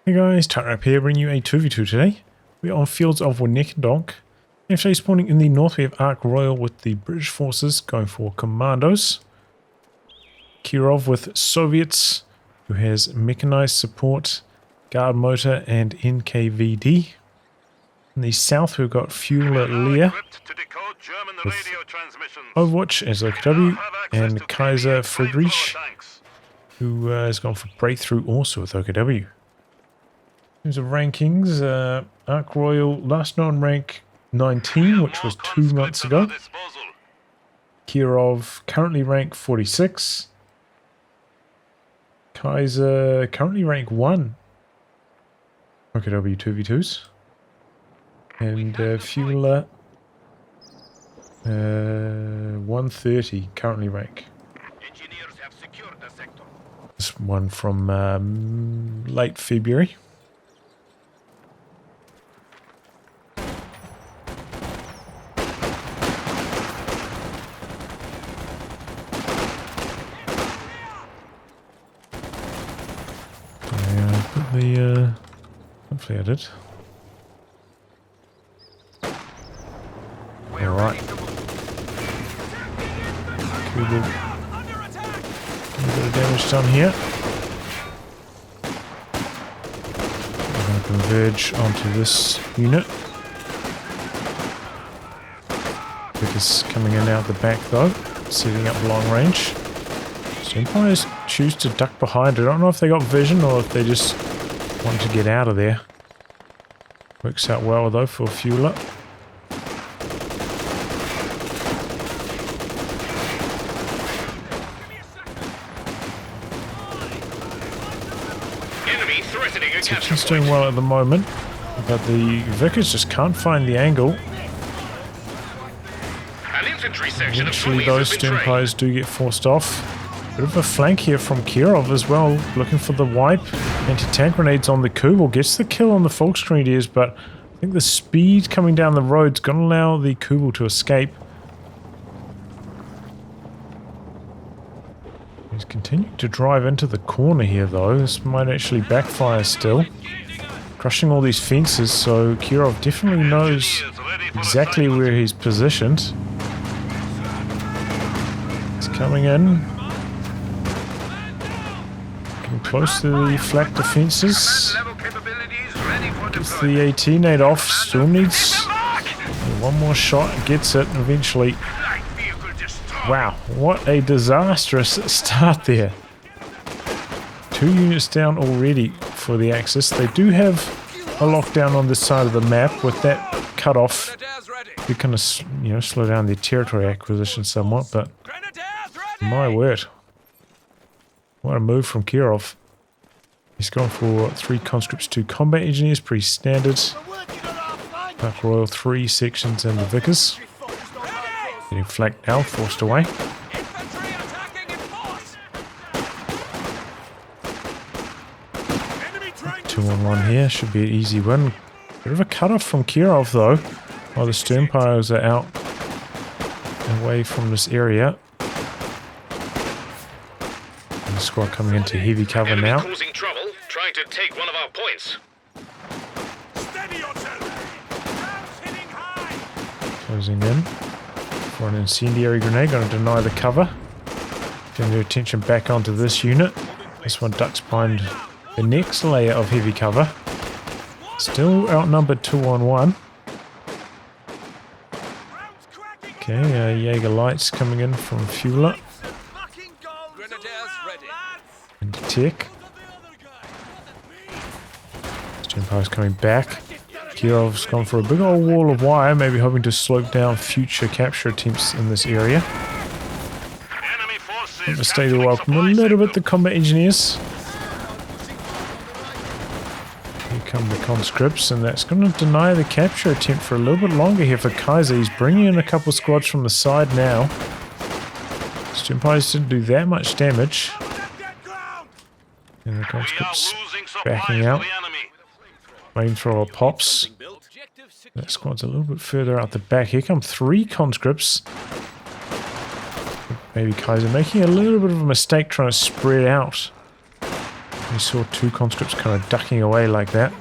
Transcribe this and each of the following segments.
Hey guys, Tightrope here, bringing you a 2v2 today. We are on fields of Winnekendonk. And today spawning in the north we have Ark Royal with the British forces going for Commandos. KIROV with Soviets, who has mechanized support, guard motor and NKVD. In the south we've got Fueler Lear with Overwatch as OKW and Kaiser Friedrich, who has gone for Breakthrough also with OKW. In terms of rankings, Ark Royal last known rank 19, which was 2 months ago. KIROV currently rank 46. Kaiser currently rank 1. OKW 2v2s. And Fueler 130 currently rank. This one from late February. Hopefully I did. Alright. Cool. A bit of damage done here. I'm going to converge onto this unit. Because coming in out the back though, setting up long range. So Empires choose to duck behind. I don't know if they got vision or if they just want to get out of there. Works out well though for Fueler. He's doing well at the moment, but the Vickers just can't find the angle. Eventually those Empires do get forced off. Bit of a flank here from KIROV as well, looking for the wipe. Anti-tank grenades on the Kubel, gets the kill on the Volksgrenadiers, but I think the speed coming down the road's going to allow the Kubel to escape. He's continuing to drive into the corner here though. This might actually backfire still. Crushing all these fences, so KIROV definitely knows exactly where he's positioned. He's coming in. Getting close to the flak defenses. Gets the 18-8 off, still needs one more shot, gets it eventually. Wow, what a disastrous start there. 2 units down already for the Axis. They do have a lockdown on this side of the map. With that cut off, they kind of, slow down their territory acquisition somewhat, but my word. What a move from KIROV. He's gone for 3 conscripts, 2 combat engineers, pretty standard. Ark Royal 3 sections and the Vickers. Getting flanked now, forced away. 2-on-1 here, should be an easy win. Bit of a cut-off from KIROV though, while the Sternpires are out away from this area. And the squad coming into heavy cover now. Causing trouble, trying to take one of our points. Closing in for an incendiary grenade, going to deny the cover. Turn their attention back onto this unit. This one ducks behind the next layer of heavy cover. Still outnumbered 2-on-1. Okay, Jaeger lights coming in from Fueler. And Tech. Empire's coming back. KIROV's gone for a big old wall of wire, maybe hoping to slope down future capture attempts in this area. Stay to welcome a little bit the combat engineers. Here come the conscripts, and that's going to deny the capture attempt for a little bit longer here for Kaiser. He's bringing in a couple squads from the side now. Empires didn't do that much damage. And the conscripts backing out. Flamethrower pops. That squad's a little bit further out the back. Here come 3 conscripts. Maybe Kaiser making a little bit of a mistake trying to spread out. We saw two conscripts kind of ducking away like that.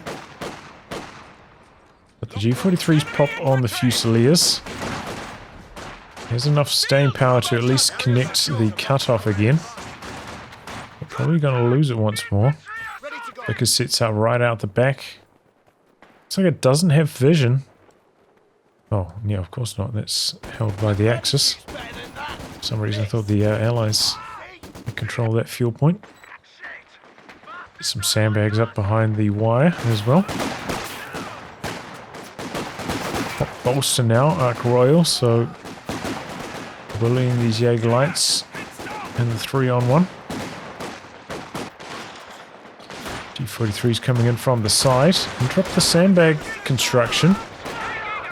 But the G43's popped on the Fusiliers. There's enough staying power to at least connect the cutoff again. We're probably going to lose it once more. Because sets out right out the back. Looks like it doesn't have vision. Oh, yeah, of course not. That's held by the Axis. For some reason I thought the Allies would control that fuel point. Some sandbags up behind the wire as well. Bolster now, Arc Royal, so bullying these Jaeger lights in the 3-on-1. G43's coming in from the side. Interrupt the sandbag construction.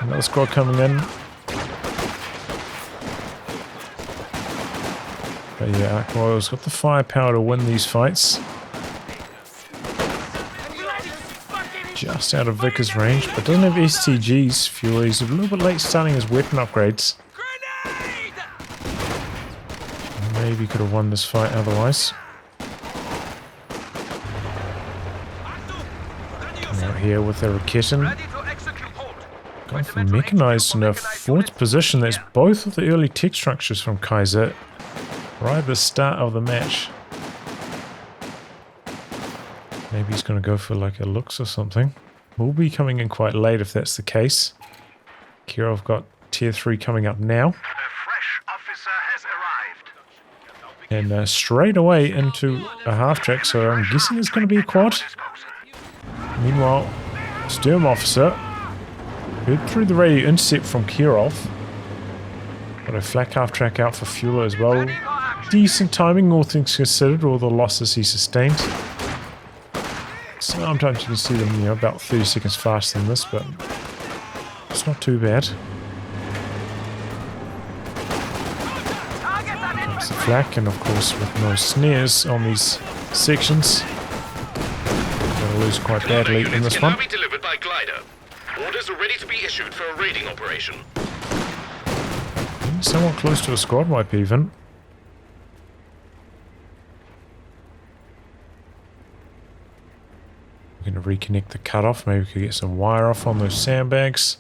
Another squad coming in. But yeah, Arc Royal's got the firepower to win these fights. Just out of Vickers range, but doesn't have STGs. Fury's a little bit late starting his weapon upgrades. Maybe could have won this fight otherwise. Come out here with their Raketen. Going for mechanized in a forward position. That's both of the early tech structures from Kaiser right at the start of the match. Maybe he's going to go for like a looks or something. We'll be coming in quite late if that's the case. KIROV got tier 3 coming up now. A fresh officer has arrived. And straight away into a half track, so I'm guessing it's going to be a quad. Meanwhile, Sturm Officer heard through the radio intercept from KIROV. Got a flak half track out for Fueler as well. Decent timing, all things considered, all the losses he sustained. Sometimes you can see them, you know, about 30 seconds faster than this, but it's not too bad. Comes the flak, and of course with no snares on these sections, going to lose quite badly in this one. Be delivered by glider. Orders are ready to be issued for a raiding operation. Somewhat close to a squad wipe even. We're going to reconnect the cutoff. Maybe we could get some wire off on those sandbags.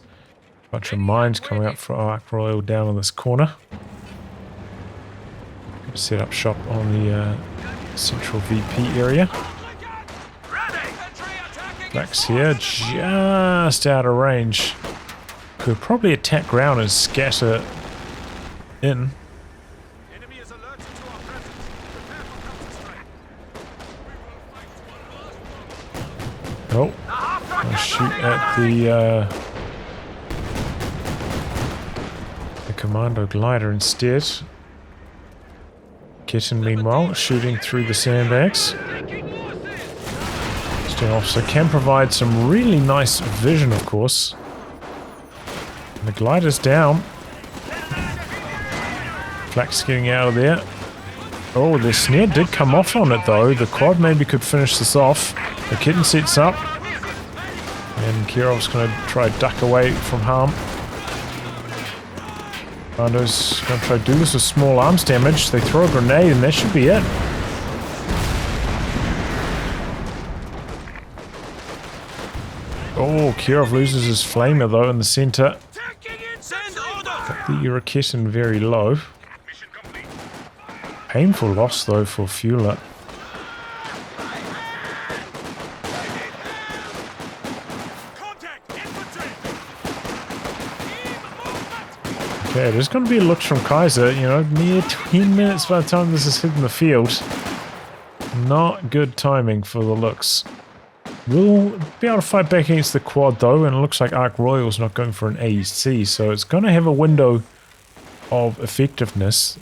Bunch of mines coming up for Arc Royal down in this corner. Gonna set up shop on the central VP area. Flak's here, just out of range. Could probably attack ground and scatter in. Oh, I'll shoot at the commando glider instead. Kitten, meanwhile, shooting through the sandbags. Sturm Officer can provide some really nice vision, of course. And the glider's down. Flak's getting out of there. Oh, the snare did come off on it though. The quad maybe could finish this off. The kitten sets up. And KIROV's going to try to duck away from harm. Commandos going to try to do this with small arms damage. They throw a grenade and that should be it. Oh, KIROV loses his flamer though in the center. Got the Raketen very low. Painful loss though for Fueler. Okay, there's going to be looks from Kaiser, you know, near 10 minutes by the time this is hitting the field. Not good timing for the looks. We'll be able to fight back against the quad though, and it looks like Arc Royal's not going for an AEC, so it's going to have a window of effectiveness.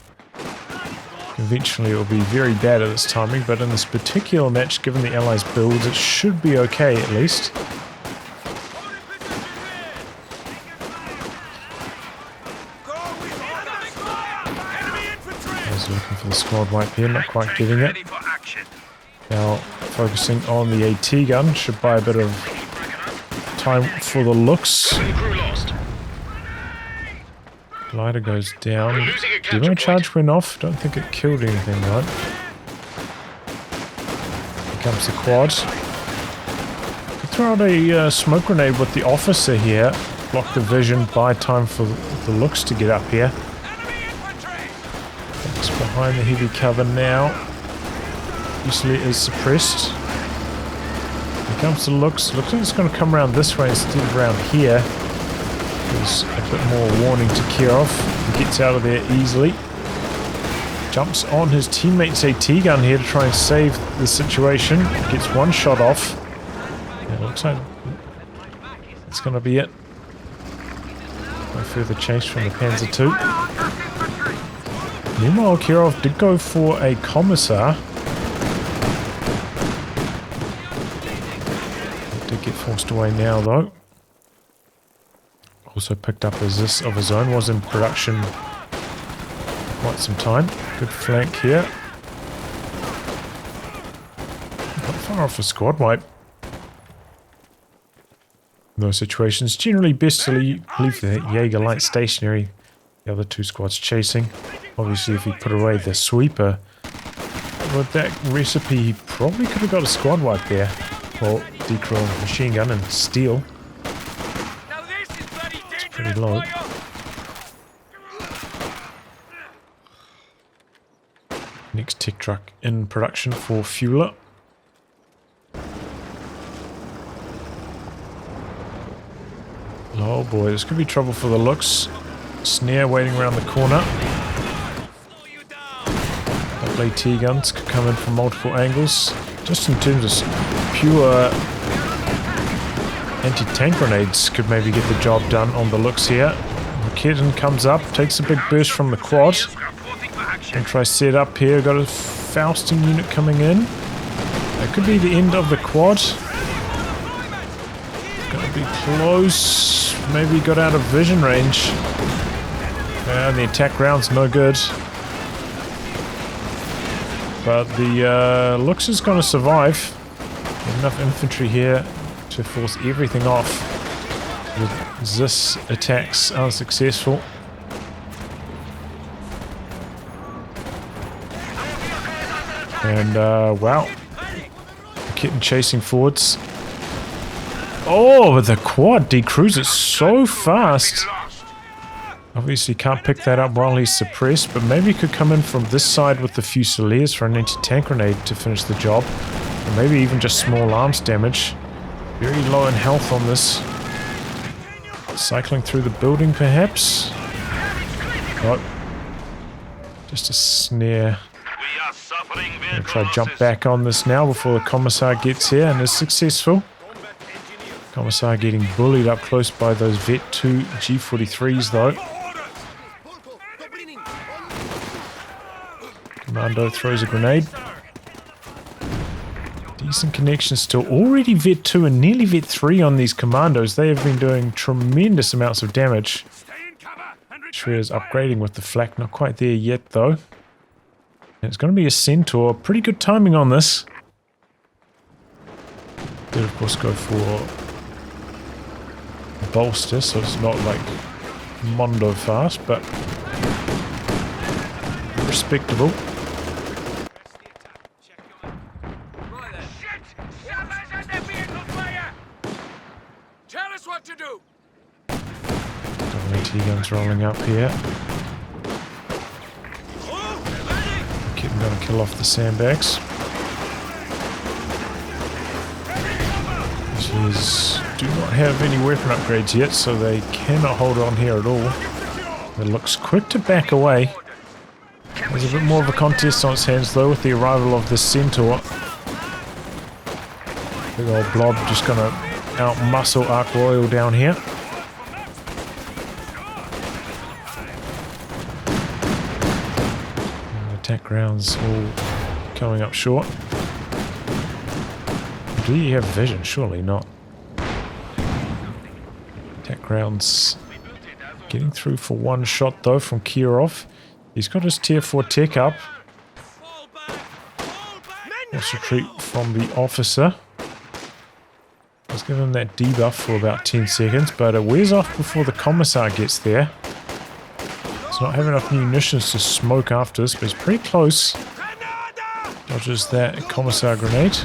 Eventually it will be very bad at this timing, but in this particular match, given the Allies' builds, it should be okay at least. Looking for the squad wipe here, not quite getting it. Now focusing on the AT gun, should buy a bit of time for the looks. Glider goes down. Demo charge went off, don't think it killed anything, right? comes the quad. Throw out a smoke grenade with the officer here. Block the vision, buy time for the looks to get up here. It's behind the heavy cover now. Usually is suppressed. Here comes the looks. Looks like it's going to come around this way instead of around here. There's a bit more warning to KIROV. He gets out of there easily. Jumps on his teammate's AT gun here to try and save the situation. Gets one shot off. It looks like it's going to be it. No further chase from the Panzer II. Meanwhile, KIROV did go for a Commissar. It did get forced away now, though. Also picked up resist of his own. Was in production for quite some time. Good flank here. Not far off a squad wipe. In those situations, generally best to leave the Jaeger light stationary. The other two squads chasing. Obviously, if he put away the sweeper, with that recipe, he probably could have got a squad wipe there. Well, decrow machine gun and steel. It's pretty low. Next tech truck in production for Fueler. Oh boy, this could be trouble for the looks. Snare waiting around the corner. Double AT guns could come in from multiple angles. Just in terms of pure anti-tank grenades could maybe get the job done on the looks here. Winnekendonk comes up, takes a big burst from the quad. And try set up here. Got a Fausting unit coming in. That could be the end of the quad. Gonna be close. Maybe got out of vision range. And the attack round's no good. But the looks is gonna survive. Enough infantry here to force everything off. The Zis attacks are successful. And wow. Kitten chasing forwards. Oh, but the quad decruises so fast. Obviously can't pick that up while he's suppressed, but maybe he could come in from this side with the Fusiliers for an anti-tank grenade to finish the job. Or maybe even just small arms damage. Very low in health on this. Cycling through the building perhaps? Nope. Just a snare. I'm gonna try to jump back on this now before the Commissar gets here and is successful. Commissar getting bullied up close by those Vet 2 G43s though. Commando throws a grenade. Decent connection still. Already Vet 2 and nearly Vet 3 on these Commandos. They have been doing tremendous amounts of damage. Shredder's upgrading with the flak. Not quite there yet though. It's going to be a Centaur. Pretty good timing on this. Did of course go for a bolster, so it's not like Mondo fast, but respectable. Tell us what to do. Double AT guns rolling up here. Gonna kill off the sandbags. These do not have any weapon upgrades yet, so they cannot hold on here at all. It looks quick to back away. There's a bit more of a contest on its hands though with the arrival of this Centaur. Big old blob just gonna out-muscle Ark Royal down here. Attack rounds all coming up short. Do you have vision? Surely not. Attack rounds getting through for one shot though from KIROV. He's got his tier 4 tech up. Let's retreat from the officer. Let's give him that debuff for about 10 seconds, but it wears off before the Commissar gets there. He's not having enough munitions to smoke after this, but he's pretty close. Dodges that Commissar grenade.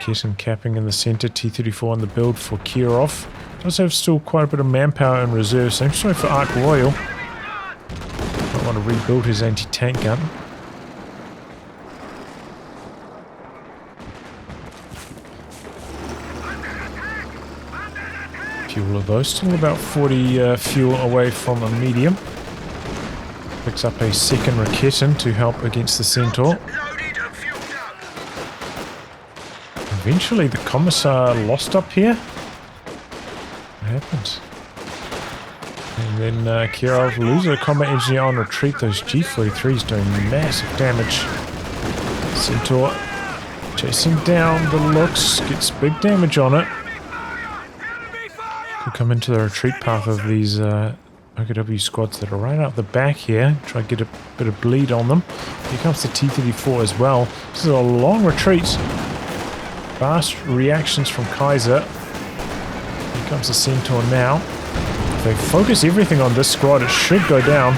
Raketen capping in the center. T-34 on the build for KIROV. Does have still quite a bit of manpower in reserve. Same story for Ark Royal. Might want to rebuild his anti-tank gun. Fuel of those. Still about 40 fuel away from a medium. Picks up a second Raketen to help against the Centaur. Eventually the Commissar lost up here. What happened? And then KIROV loses a combat engineer on retreat. Those G43s doing massive damage. Centaur chasing down the looks. Gets big damage on it. Could come into the retreat path of these OKW squads that are right out the back here. Try to get a bit of bleed on them. Here comes the T-34 as well. This is a long retreat. Fast reactions from Kaiser. Here comes the Centaur now. If they focus everything on this squad, it should go down.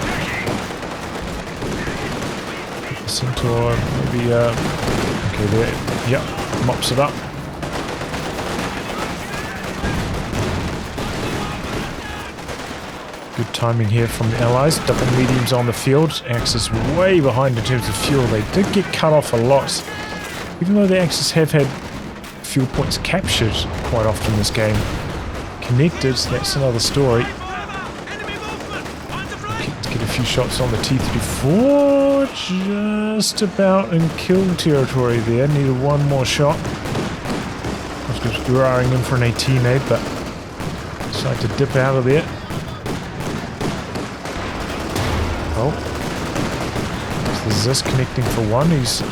The Centaur maybe, okay, there. Yep, mops it up. Good timing here from the Allies. Double mediums on the field. Axis way behind in terms of fuel. They did get cut off a lot. Even though the Axis have had fuel points captured quite often in this game. Connected, that's another story. Let's get a few shots on the T-34. Just about in kill territory there. Needed one more shot. I was just growing in for an 18-8, but decided to dip out of there. Oh. There's this connecting for one. He's...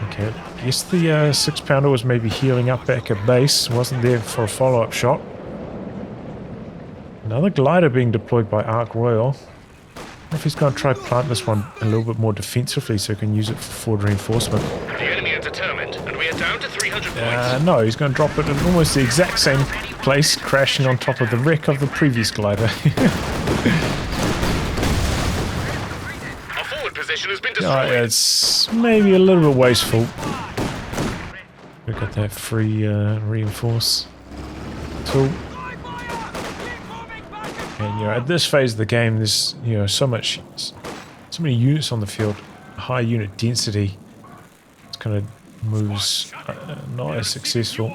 Okay. I guess the 6-pounder was maybe healing up back at base. Wasn't there for a follow-up shot. Another glider being deployed by Ark Royal. I wonder if he's going to try to plant this one a little bit more defensively so he can use it for forward reinforcement. The enemy are determined, and we are down to 300 points. No, he's going to drop it in almost the exact same place, crashing on top of the wreck of the previous glider. Our forward position has been destroyed. It's maybe a little bit wasteful. We've got that free reinforce tool. And at this phase of the game, there's so many units on the field, high unit density. It's kind of moves not as successful.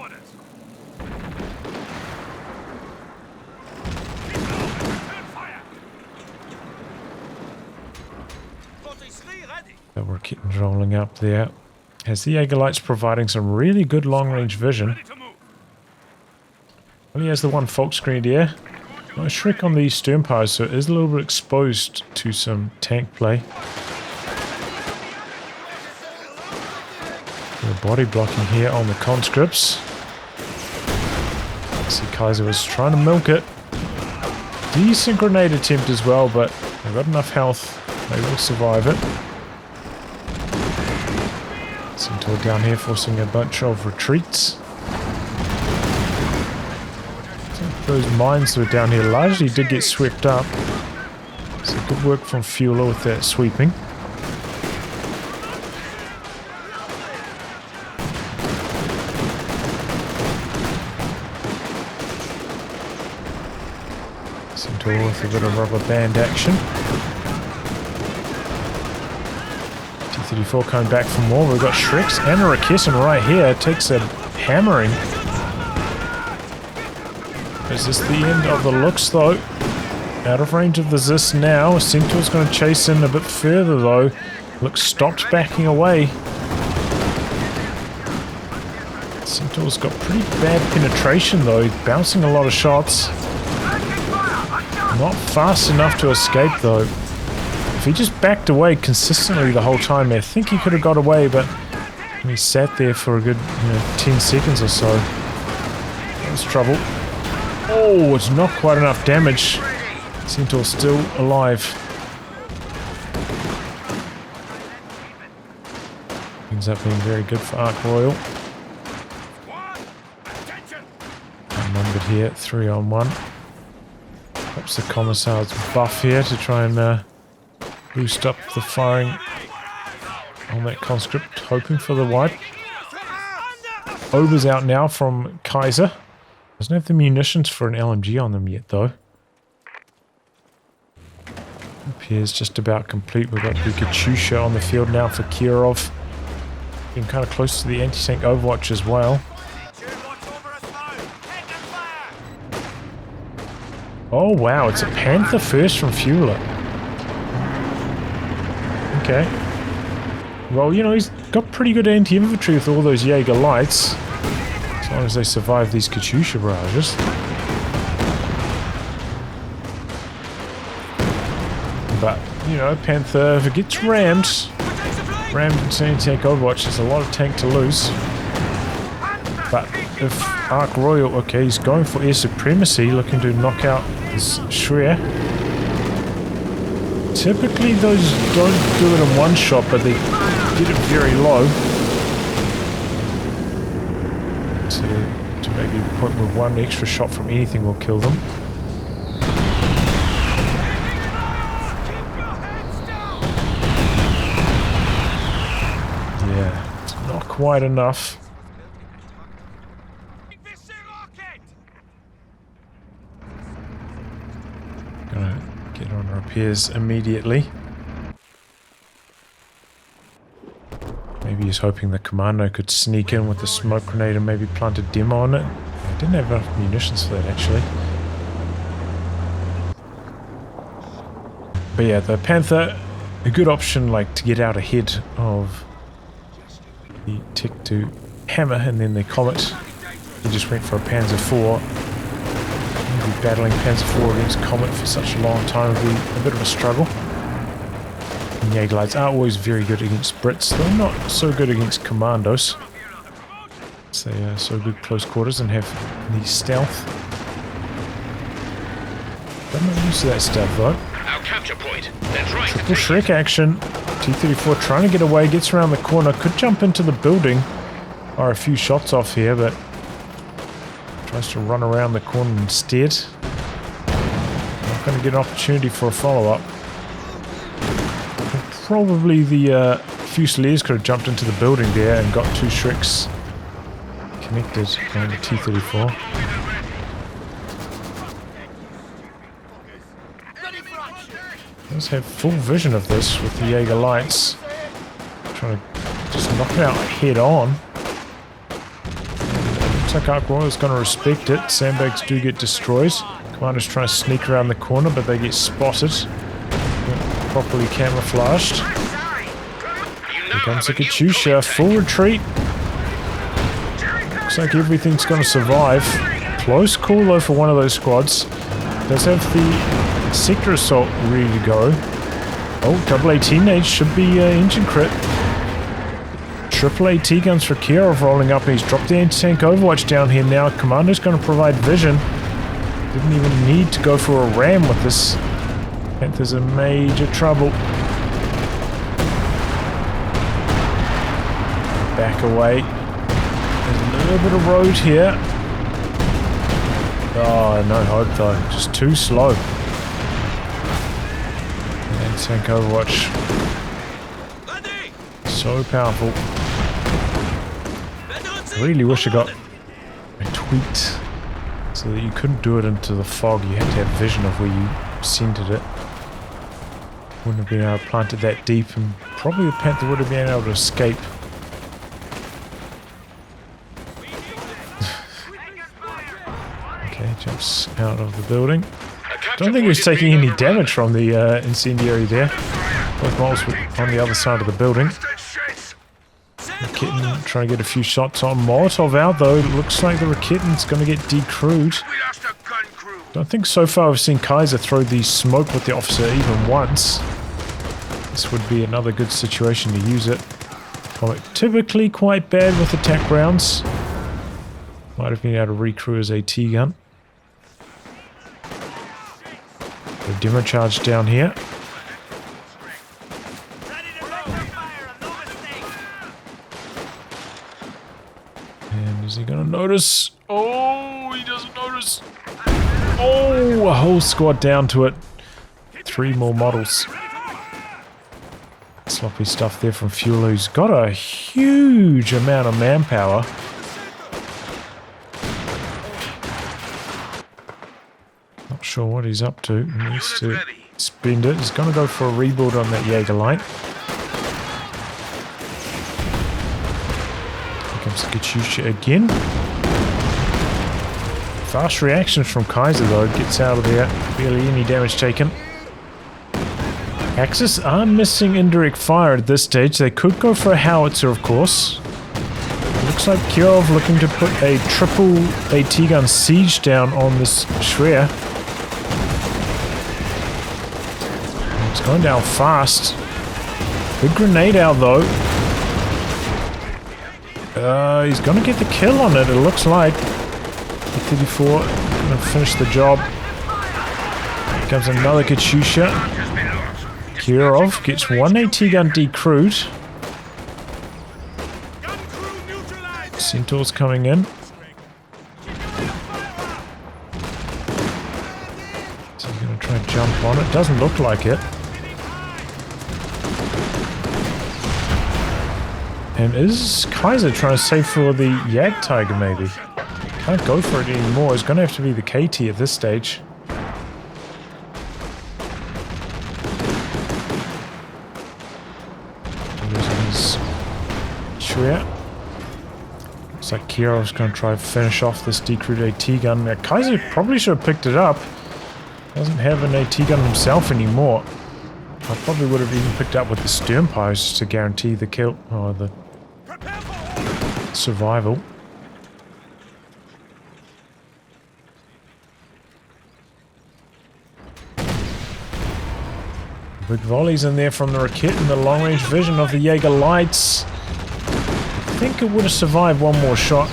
We're getting rolling up there. Has the Jaeger-Lights providing some really good long-range vision. Only has the one Volksgrenadier. No Shrek on the stern powers, so it is a little bit exposed to some tank play. The body blocking here on the conscripts. See, Kaiser was trying to milk it. Decent grenade attempt as well, but they've got enough health. They will survive it. Centaur down here forcing a bunch of retreats. Those mines that were down here largely did get swept up. So good work from Fueler with that sweeping. Centaur with a bit of rubber band action. T-34 coming back for more. We've got Shreks and a Raketen right here. It takes a hammering. Is this the end of the looks though? Out of range of the Zis now. Centaur's going to chase in a bit further though. Looks stopped backing away. Centaur's got pretty bad penetration though. He's bouncing a lot of shots. Not fast enough to escape though. If he just backed away consistently the whole time, I think he could have got away, but he sat there for a good 10 seconds or so. That was trouble. Oh, it's not quite enough damage. Centaur's still alive. Ends up being very good for Ark Royal. Outnumbered here, 3-on-1. Perhaps the Commissar's buff here to try and boost up the firing on that conscript, hoping for the wipe. Obers out now from Kaiser. Doesn't have the munitions for an LMG on them yet, though. Appears just about complete. We've got the Katyusha on the field now for KIROV. Getting kind of close to the anti-tank Overwatch as well. Oh wow, it's a Panther first from Fueler. Okay. Well, you know, he's got pretty good anti-infantry with all those Jaeger lights. As long as they survive these Katyusha barrages. But, you know, Panther, if it gets rammed in anti-tank Overwatch, there's a lot of tank to lose. But if Ark Royal, okay, he's going for air supremacy, looking to knock out this Shreya. Typically those don't do it in one shot, but they get it very low. To maybe the point where one extra shot from anything will kill them. Yeah, it's not quite enough. Gonna get on repairs immediately. Maybe he's hoping the Commando could sneak in with the smoke grenade and maybe plant a demo on it. I didn't have enough munitions for that, actually. But yeah, the Panther, a good option, like, to get out ahead of the Tech 2 Hammer and then the Comet. He just went for a Panzer IV. Maybe battling Panzer IV against Comet for such a long time would be a bit of a struggle. And Jaeger lights are always very good against Brits, though not so good against Commandos. So they are so good close quarters and have the stealth. I'm not used to that stealth though. Our capture point. That's right. Triple Shrek action. T-34 trying to get away, gets around the corner, could jump into the building. Are a few shots off here, but tries to run around the corner instead. Not going to get an opportunity for a follow-up. Probably the Fusiliers could have jumped into the building there and got two Shreks connected on the T-34. Does have full vision of this with the Jaeger lights. Trying to just knock it out head on. Looks like Ark Royal's going to respect it. Sandbags do get destroyed. Commanders trying to sneak around the corner, but they get spotted. Properly camouflaged. Here comes the Katyusha, full retreat. Looks like everything's going to survive. Close call though for one of those squads. Does have the sector assault ready to go. Oh, double AT nades should be engine crit. Triple AT guns for KIROV rolling up. He's dropped the anti-tank Overwatch down here now. Commando's going to provide vision. Didn't even need to go for a ram with this. Panther's in major trouble. Back away. There's a little bit of road here. Oh, no hope though. Just too slow. And tank Overwatch. So powerful. I really wish I got a tweaked so that you couldn't do it into the fog. You had to have vision of where you centered it. Wouldn't have been able to plant it that deep, and probably the Panther would have been able to escape. Okay, jumps out of the building. Don't think he was taking any damage from the incendiary there. Both models were on the other side of the building. Raketen trying to get a few shots on. Molotov out though. It looks like the Raketen's going to get decrewed. Don't think so far I've seen Kaiser throw the smoke with the officer even once. This would be another good situation to use it. Typically quite bad with attack rounds. Might have been able to recrew his AT gun. A demo charge down here. And is he gonna notice? Oh, he doesn't notice. Oh, a whole squad down to it. 3 more models. Sloppy stuff there from Fuel, who's got a huge amount of manpower. sure what he's up to. He needs to spend it. He's going to go for a rebuild on that Jaeger light. Here comes the Katyusha again. Fast reactions from Kaiser though. Gets out of there. Barely any damage taken. Axis are missing indirect fire at this stage. They could go for a howitzer, of course. Looks like KIROV looking to put a triple AT gun siege down on this Schwer. It's going down fast. Good grenade out though. He's going to get the kill on it, it looks like. 34 going to finish the job. Here comes another Katyusha. KIROV gets one AT gun decrewed. Centaur's coming in. So he's going to try and jump on it. Doesn't look like it. And is Kaiser trying to save for the Jagd Tiger maybe? Can't go for it anymore. It's going to have to be the KT at this stage. Losing his Schwer. Looks like KIROV's going to try and finish off this decrewed AT gun. Now, Kaiser probably should have picked it up. Doesn't have an AT gun himself anymore. I probably would have even picked up with the Sternpires just to guarantee the kill or the survival. Big volleys in there from the Rakit and the long-range vision of the Jaeger lights. I think it would have survived one more shot.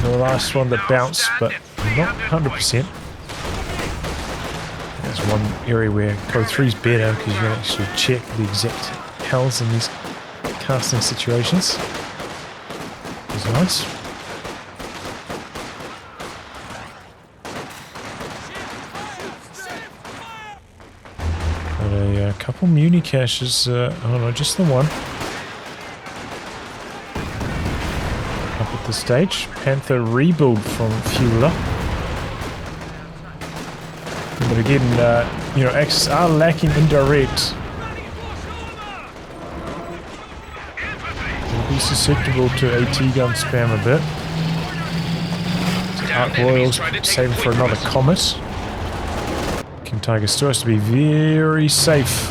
The last one that bounced, but not 100%. That's one area where Code 3 is better because you can actually check the exact health in these casting situations. It's nice. Got a couple Muni caches. Oh no, just the one. Up at the stage. Panther rebuild from Fueler. But again, you know, Axis are lacking indirect. They'll be susceptible to AT gun spam a bit. Arc Royals saving for another Comet. King Tiger still has to be very safe.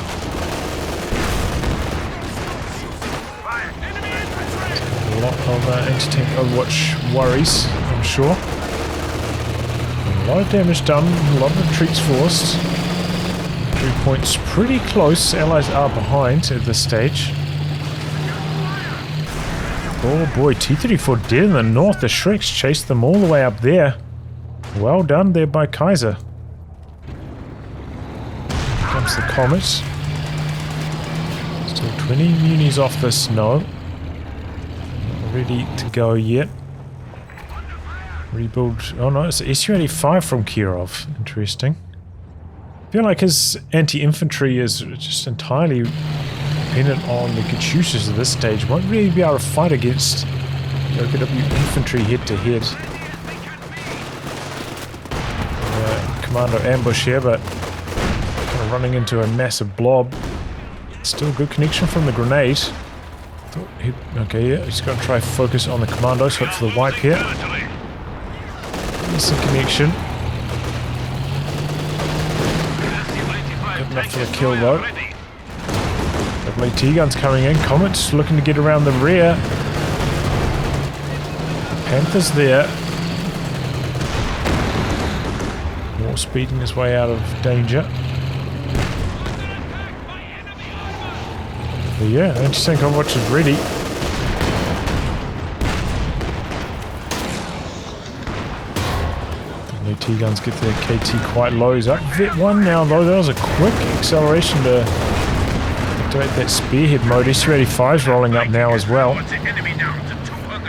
A lot of anti-tank Overwatch worries, I'm sure. A lot of damage done, a lot of retreats forced. 3 points pretty close. Allies are behind at this stage. Oh boy, T-34 dead in the north. The Shreks chased them all the way up there. Well done there by Kaiser. Here comes the Comet. Still 20 munis off this. No. Not ready to go yet. Rebuild. Oh no, it's the SU-85 from KIROV. Interesting. I feel like his anti-infantry is just entirely dependent on the Katyushas at this stage. Won't really be able to fight against OKW infantry head to head. Commando ambush here, but kind of running into a massive blob. Still good connection from the grenade. Okay, yeah, he's going to try focus on the Commandos. Hope for the wipe here. Decent connection. Good enough for the kill though. Double AT guns coming in. Comet's looking to get around the rear. Panther's there. More speeding his way out of danger. But yeah, anti-tank Overwatch is ready. AT guns get their KT quite low. He's up Vet 1 now though. That was a quick acceleration to activate that spearhead mode. SU-85's rolling up now as well.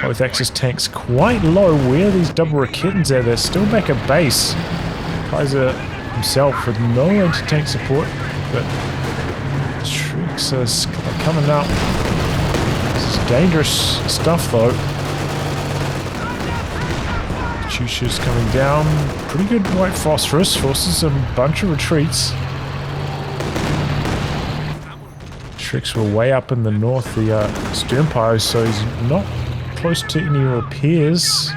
Both Axis tanks quite low. Where are these double Raketans at? They're still back at base. Kaiser himself with no anti-tank support, but Shreks are coming up. This is dangerous stuff though. Katyusha's coming down. Pretty good white phosphorus. Forces a bunch of retreats. Shreks were way up in the north, the stern pyro, so he's not close to any repairs.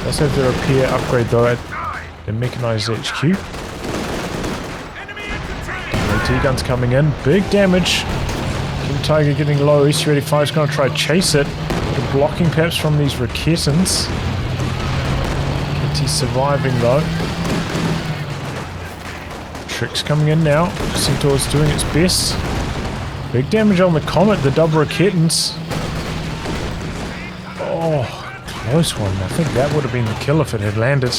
Does have the repair upgrade though at the mechanized HQ. AT guns coming in. Big damage. King Tiger getting low. EC-85 is going to try to chase it. Good blocking perhaps from these Raketans. KT surviving though. Shreks coming in now. Centaur's doing its best. Big damage on the Comet, the double Raketans. Oh, close one. I think that would have been the kill if it had landed.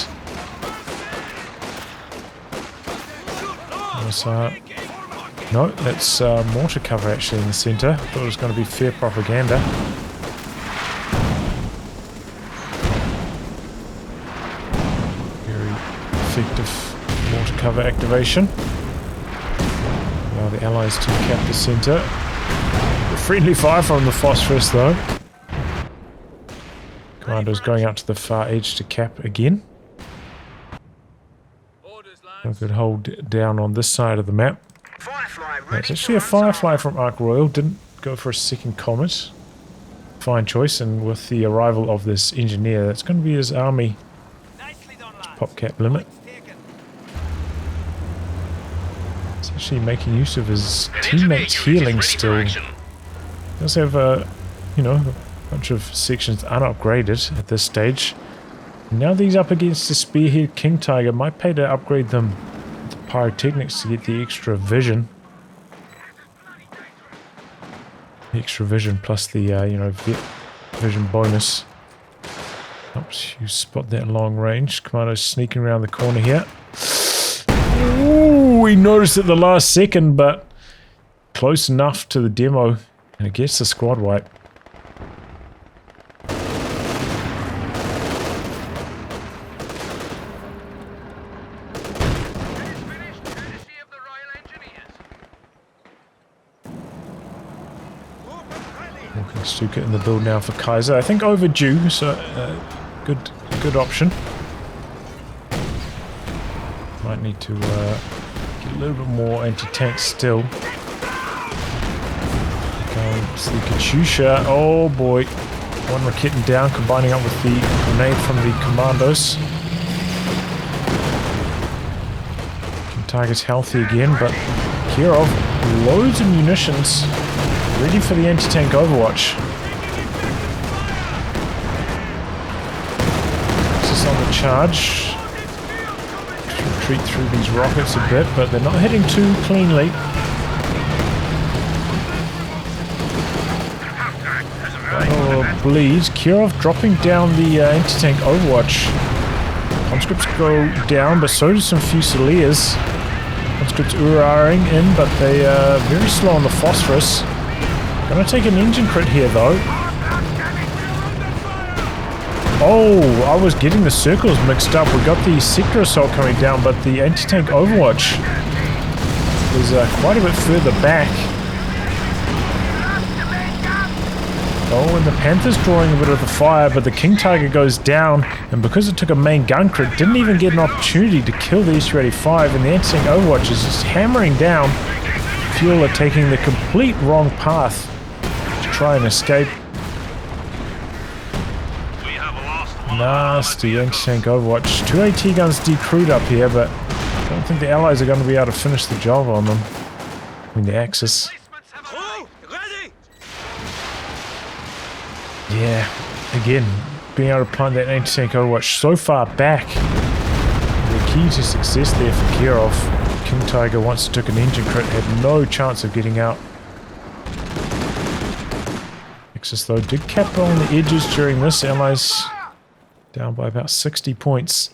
No, that's mortar cover actually in the center. Thought it was going to be fair propaganda. Very effective mortar cover activation. Now the Allies to cap the center. The friendly fire from the phosphorus though. Commandos going out to the far edge to cap again. A good hold down on this side of the map. It's actually a Firefly from Ark Royal. Didn't go for a second Comet. Fine choice, and with the arrival of this engineer, that's going to be his army. Pop cap limit. He's actually making use of his teammates' healing still. Does have a, a bunch of sections unupgraded at this stage. Now these up against the Spearhead King Tiger, might pay to upgrade them to pyrotechnics to get the extra vision. The extra vision plus the, vision bonus. Helps you spot that long range. Commando's sneaking around the corner here. Ooh, we noticed at the last second, but close enough to the demo. And it gets the squad wipe. Stuka in the build now for Kaiser. I think overdue, so good option. Might need to get a little bit more anti-tank still. Going to the Katyusha. Oh boy. One Raketan down, combining up with the grenade from the Commandos. Target's healthy again, but KIROV, loads of munitions. Ready for the anti-tank Overwatch. This is on the charge. Retreat through these rockets a bit, but they're not hitting too cleanly. Oh, bleeds. KIROV dropping down the anti-tank Overwatch. Conscripts go down, but so do some Fusiliers. Conscripts Uraring in, but they are very slow on the phosphorus. Gonna take an engine crit here though. Oh, I was getting the circles mixed up. We got the sector assault coming down, but the anti-tank Overwatch is quite a bit further back. Oh, and the Panther's drawing a bit of the fire, but the King Tiger goes down, and because it took a main gun crit, didn't even get an opportunity to kill the EC-85, and the anti-tank Overwatch is just hammering down. Fuel are taking the complete wrong path to try and escape. Nasty anti-tank Overwatch. 2 AT guns decrewed up here, but I don't think the Allies are going to be able to finish the job on them. I mean, the Axis. Yeah, again, being able to plant that anti-tank Overwatch so far back. The key to success there for KIROV. King Tiger, once it took an engine crit, had no chance of getting out. Axis, though, did cap on the edges during this. Allies down by about 60 points.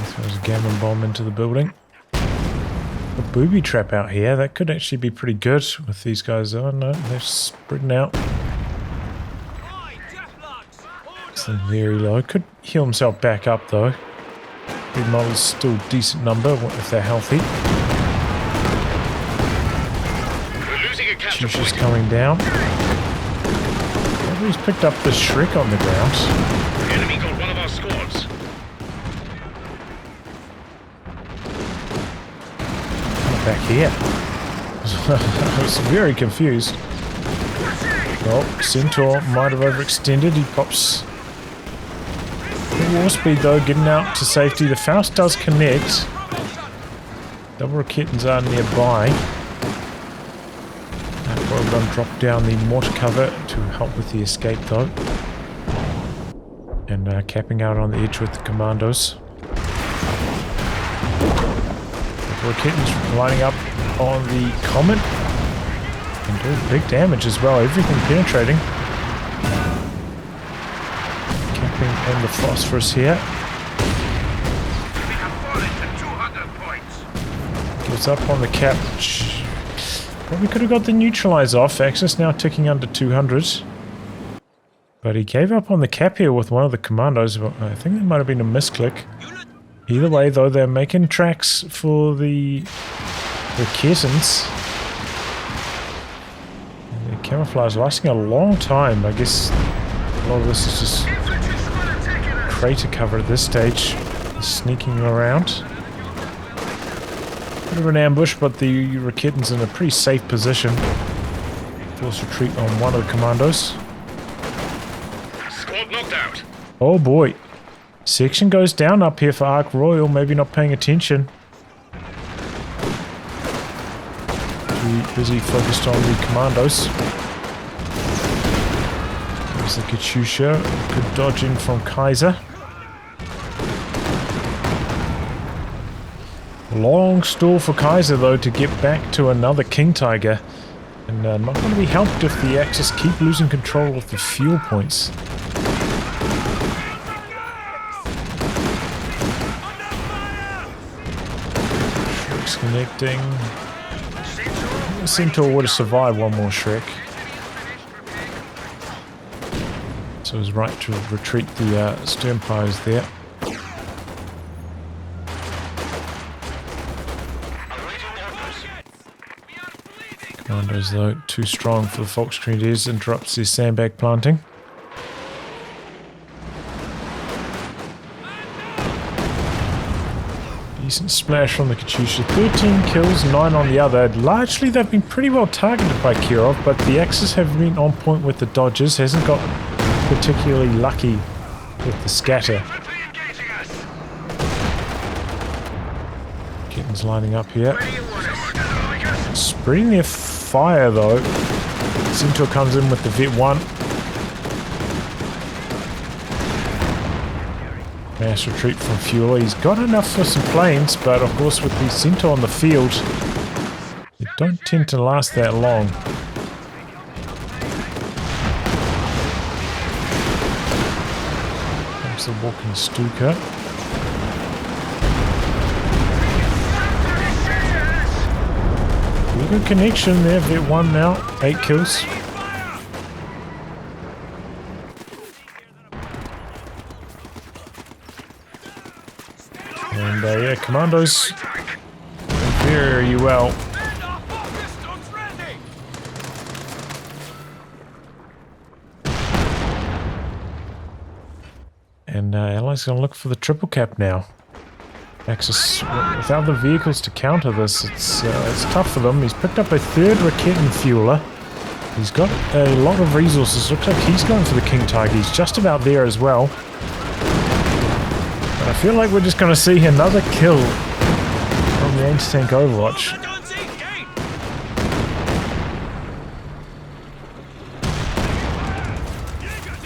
Throws a gammon bomb into the building. A booby trap out here. That could actually be pretty good with these guys. Oh no, they're spreading out. It's very low. Could heal himself back up though. Speed models still decent number if they're healthy. We're losing a capture She's point. coming down. He's picked up the Shrek on the ground. The enemy got one of our squads. Back here. I was very confused. Well, Centaur might have overextended. He pops war speed though, getting out to safety. The Faust does connect. Double Raketans are nearby. We're going to drop down the mortar cover to help with the escape though. And capping out on the edge with the Commandos. Raketans lining up on the Comet. And doing big damage as well. Everything penetrating. Capping and the phosphorus here. We have fallen to 200 points. Gets up on the cap. Probably could have got the neutralize off. Axis now ticking under 200. But he gave up on the cap here with one of the Commandos. I think there might have been a misclick. Either way, though, they're making tracks for the Raketans. And the camouflage lasting a long time. I guess a lot of this is just crater cover at this stage. Sneaking around. Bit of an ambush, but the Raketans in a pretty safe position. Force retreat on one of the Commandos. Squad knocked out. Oh boy. Section goes down up here for Ark Royal, maybe not paying attention. Too busy focused on the Commandos. There's the Katyusha. Good dodging from Kaiser. Long stall for Kaiser though to get back to another King Tiger. And not going to be helped if the Axis keep losing control of the fuel points. Connecting. The Centaur would have survived one more Shrek. So it was right to retreat the Sternpires there. Commandos though, too strong for the Volksgrenadiers, interrupts their sandbag planting. Decent splash from the Katyusha. 13 kills, 9 on the other. Largely they've been pretty well targeted by KIROV, but the Axis have been on point with the dodges. Hasn't got particularly lucky with the scatter. Kittens lining up here. Spreading their fire though. Centaur comes in with the Vet 1. Mass retreat from fuel. He's got enough for some planes, but of course with the Centaur on the field, they don't tend to last that long. Comes the walking Stuka. Pretty good connection there. Vet 1 now. 8 kills. And yeah, Commandos very well. And Allies going to look for the triple cap now. Axis, without the vehicles to counter this, it's tough for them. He's picked up a third Raketan fueler. He's got a lot of resources. Looks like he's going for the King Tiger. He's just about there as well. I feel like we're just going to see another kill from the anti-tank Overwatch.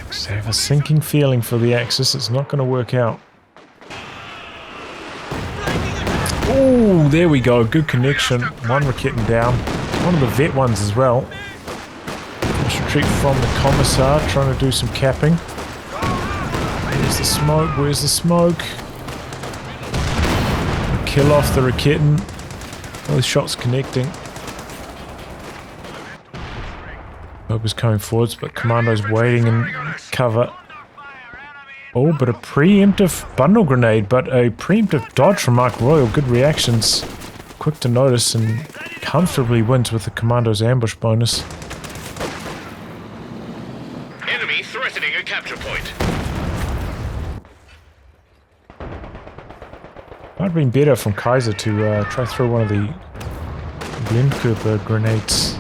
Just have a sinking feeling for the Axis. It's not going to work out. Oh, there we go. Good connection. One Raketan down. One of the Vet ones as well. Let's retreat from the Commissar, trying to do some capping. Where's the smoke? Where's the smoke? Kill off the Raketan. Both shots connecting. Hope is coming forwards, but Commando's waiting in cover. Oh, but a preemptive bundle grenade, but a preemptive dodge from Mark Royal. Good reactions. Quick to notice and comfortably wins with the Commandos ambush bonus. Enemy threatening a capture point. Might have been better from Kaiser to try throw one of the Winnekendonk grenades.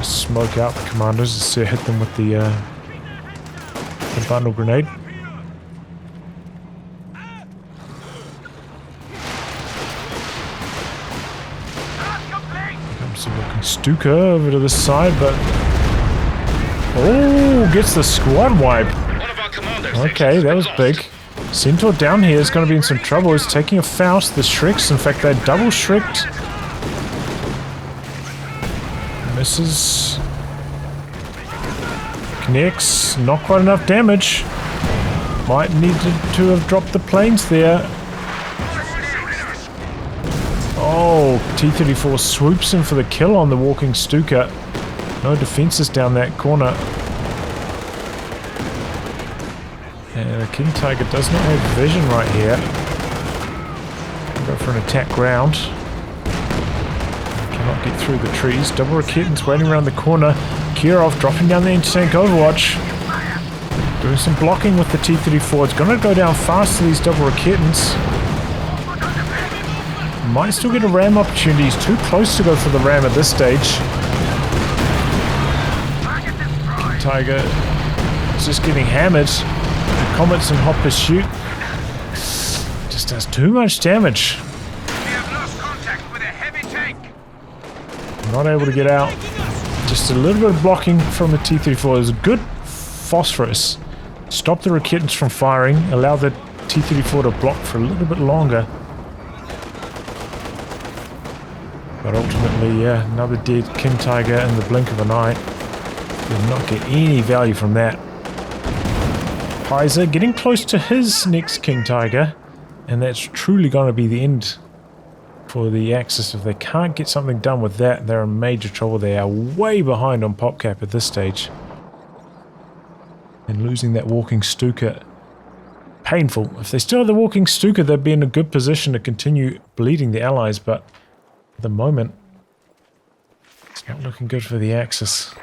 Smoke out the Commandos to hit them with the bundle grenade. Comes the walking Stuka over to the side, but oh, gets the squad wipe. One of our commandos. Okay, that was big. Centaur down here is going to be in some trouble. He's taking a Faust. The Shreks, in fact, they're double Shreked. Misses. Connects. Not quite enough damage. Might need to have dropped the planes there. Oh, T-34 swoops in for the kill on the walking Stuka. No defenses down that corner. And the King Tiger does not have vision right here. Go for an attack ground. Cannot get through the trees. Double Raketans waiting around the corner. KIROV dropping down the anti-tank Overwatch. Doing some blocking with the T-34. It's going to go down fast to these double Raketans. Might still get a ram opportunity. He's too close to go for the ram at this stage. King Tiger is just getting hammered. The Comets and hot pursuit just does too much damage. We have lost contact with a heavy tank. Not able to get out. Just a little bit of blocking from the T-34. There's a good phosphorus. Stop the Raketans from firing. Allow the T-34 to block for a little bit longer. But ultimately, yeah, another dead King Tiger in the blink of an eye. Did not get any value from that. Kaiser getting close to his next King Tiger, and that's truly going to be the end for the Axis. If they can't get something done with that, they're in major trouble. They are way behind on PopCap at this stage. And losing that walking Stuka, painful. If they still have the walking Stuka, they'd be in a good position to continue bleeding the Allies, but at the moment, it's not looking good for the Axis.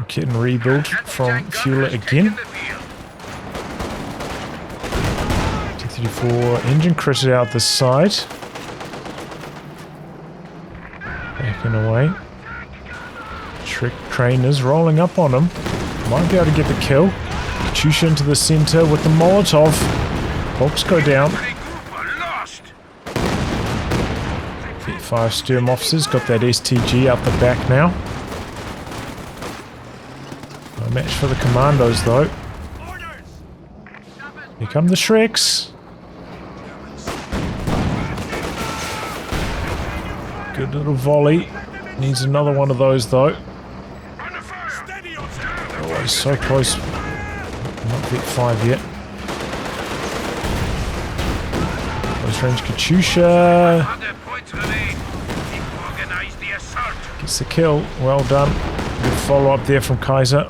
Getting rebuild from Fueler again. T-34 engine critted out this side. Backing away. Shrek trainers rolling up on him. Might be able to get the kill. Katyusha into the center with the Molotov. Hawks go down. 5 Sturm officers got that STG out the back now. No match for the Commandos though. Here come the Shreks. Good little volley. Needs another one of those though. Oh, he's so close. Not hit 5 yet. Close range Katyusha. Gets the kill. Well done. Good follow up there from Kaiser.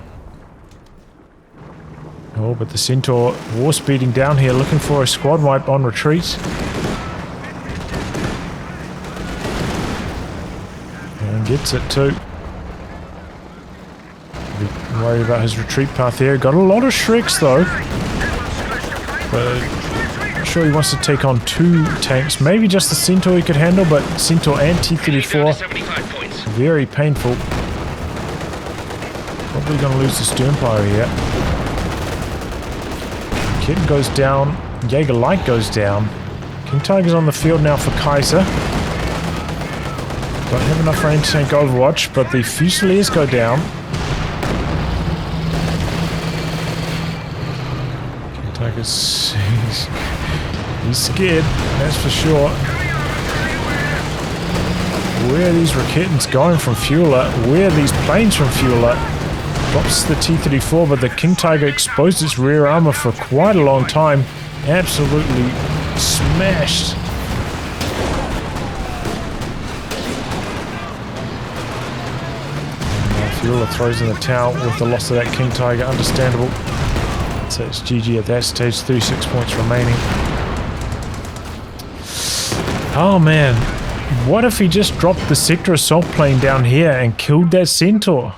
Oh, but the Centaur war speeding down here, looking for a squad wipe on retreat. And gets it too. Worry about his retreat path here. Got a lot of Shreks though. But I'm sure he wants to take on 2 tanks. Maybe just the Centaur he could handle, but Centaur and T-34. Very painful. Probably going to lose the Sternfire here. Kitten goes down. Jaeger Light goes down. King Tiger's on the field now for Kaiser. Don't have enough range to tank Overwatch, but the Fusiliers go down. King Tiger's... he's scared, that's for sure. Where are these Raketans going from Fueler? Where are these planes from Fueler? Drops the T-34, but the King Tiger exposed its rear armor for quite a long time. Absolutely smashed. And Fueler throws in the towel with the loss of that King Tiger. Understandable. It's So it's GG at that stage, 36 points remaining. Oh man, what if he just dropped the sector assault plane down here and killed that centaur?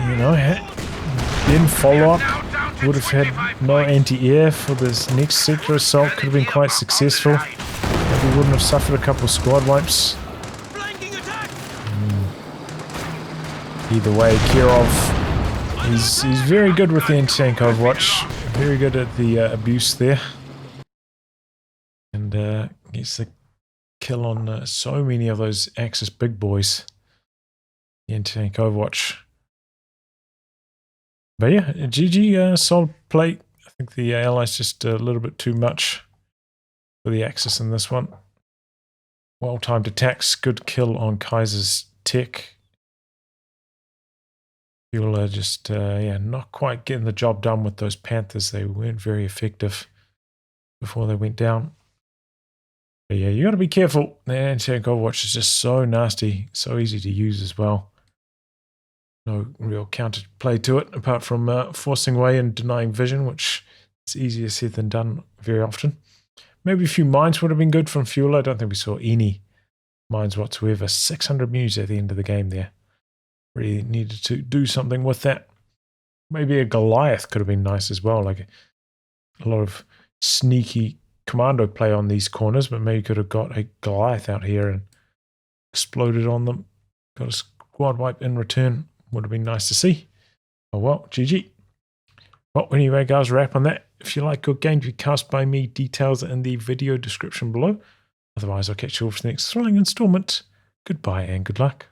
You know, then follow up, would have had no anti-air for this next sector assault, could have been quite successful. Maybe wouldn't have suffered a couple of squad wipes. Either way, KIROV, he's very good with the anti-tank Overwatch, very good at the abuse there. And gets the kill on so many of those Axis big boys. The anti-tank Overwatch. But yeah, GG, solid play. I think the Allies just a little bit too much for the Axis in this one. Well-timed attacks, good kill on Kaiser's tech. People are just, yeah, not quite getting the job done with those Panthers. They weren't very effective before they went down. But yeah, you got to be careful. The anti-tank Overwatch is just so nasty, so easy to use as well. No real counter play to it, apart from forcing away and denying vision, which is easier said than done very often. Maybe a few mines would have been good from fuel. I don't think we saw any mines whatsoever. 600 muse at the end of the game there. Really needed to do something with that. Maybe a Goliath could have been nice as well. Like a lot of sneaky commando play on these corners, but maybe could have got a Goliath out here and exploded on them. Got a squad wipe in return. Would have been nice to see. Oh well, GG. Well, anyway, guys, wrap on that. If you like good game to be cast by me, details are in the video description below. Otherwise, I'll catch you all for the next thrilling installment. Goodbye and good luck.